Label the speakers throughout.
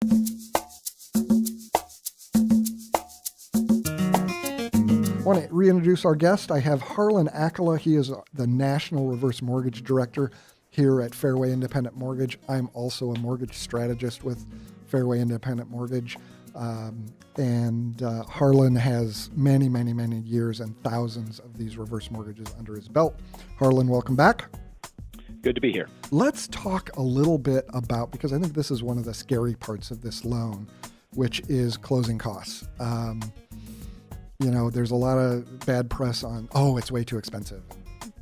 Speaker 1: I want to reintroduce our guest. I have Harlan Accola. He is the National Reverse Mortgage Director here at Fairway Independent Mortgage. I'm also a mortgage strategist with Fairway Independent Mortgage. And Harlan has many, many, many years and thousands of these reverse mortgages under his belt. Harlan, welcome back.
Speaker 2: Good to be here.
Speaker 1: Let's talk a little bit about, because I think this is one of the scary parts of this loan, which is closing costs. There's a lot of bad press on, it's way too expensive,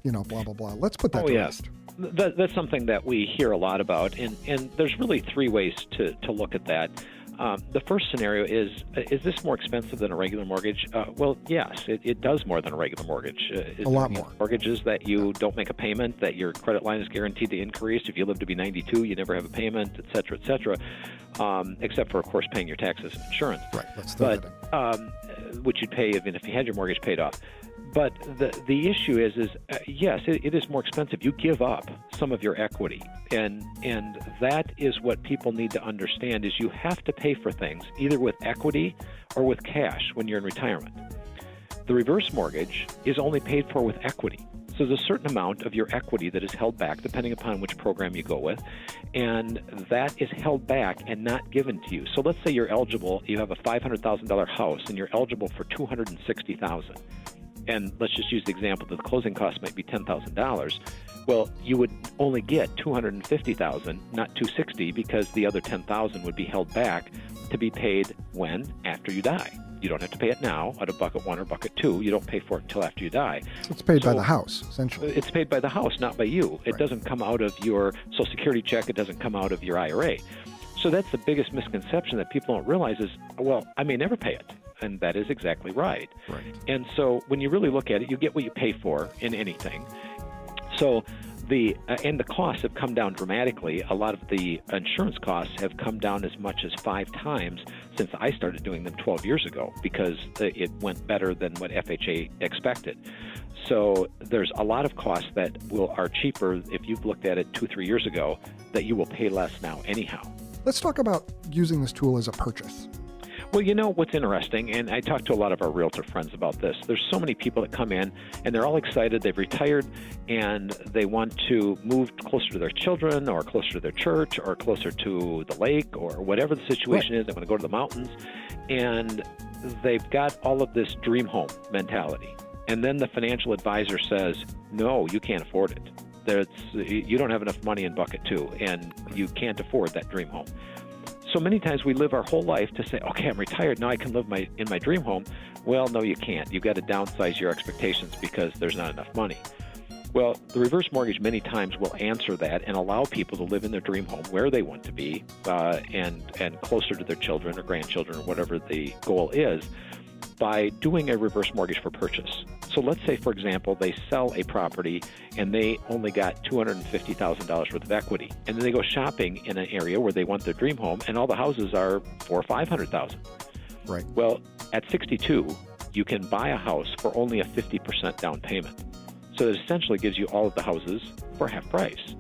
Speaker 1: blah, blah, blah. Let's put that to rest.
Speaker 2: That's something that we hear a lot about, and there's really three ways to look at that. The first scenario is this more expensive than a regular mortgage? Well, yes, it does more than a regular mortgage.
Speaker 1: A lot more.
Speaker 2: Mortgages that you don't make a payment, that your credit line is guaranteed to increase. If you live to be 92, you never have a payment, et cetera, except for, of course, paying your taxes and insurance.
Speaker 1: Right, let's throw that in.
Speaker 2: Which you'd pay even if you had your mortgage paid off. But the issue is yes, it is more expensive. You give up some of your equity, and that is what people need to understand, is you have to pay for things either with equity or with cash when you're in retirement. The reverse mortgage is only paid for with equity. So there's a certain amount of your equity that is held back depending upon which program you go with, and that is held back and not given to you. So let's say you're eligible, you have a $500,000 house and you're eligible for $260,000. And let's just use the example that the closing cost might be $10,000. Well, you would only get $250,000, not $260,000, because the other $10,000 would be held back to be paid when? After you die. You don't have to pay it now out of bucket one or bucket two. You don't pay for it until after you die.
Speaker 1: It's paid by the house, essentially.
Speaker 2: It's paid by the house, not by you. It doesn't come out of your Social Security check. It doesn't come out of your IRA. So that's the biggest misconception that people don't realize is, well, I may never pay it. And that is exactly right. And so when you really look at it, you get what you pay for in anything. So the costs have come down dramatically. A lot of the insurance costs have come down as much as 5 times since I started doing them 12 years ago, because it went better than what FHA expected. So there's a lot of costs that are cheaper if you've looked at it 2-3 years ago that you will pay less now anyhow.
Speaker 1: Let's talk about using this tool as a purchase.
Speaker 2: Well, what's interesting, and I talk to a lot of our realtor friends about this, there's so many people that come in and they're all excited, they've retired, and they want to move closer to their children or closer to their church or closer to the lake or whatever the situation is. They want to go to the mountains, and they've got all of this dream home mentality. And then the financial advisor says, no, you can't afford it. You don't have enough money in bucket two, and you can't afford that dream home. So many times we live our whole life to say, okay, I'm retired, now I can live in my dream home. Well, no, you can't. You've got to downsize your expectations because there's not enough money. Well, the reverse mortgage many times will answer that and allow people to live in their dream home where they want to be, and closer to their children or grandchildren or whatever the goal is, by doing a reverse mortgage for purchase. So let's say, for example, they sell a property and they only got $250,000 worth of equity, and then they go shopping in an area where they want their dream home, and all the houses are $400,000 or $500,000.
Speaker 1: Right.
Speaker 2: Well, at 62, you can buy a house for only a 50% down payment. So it essentially gives you all of the houses for half price.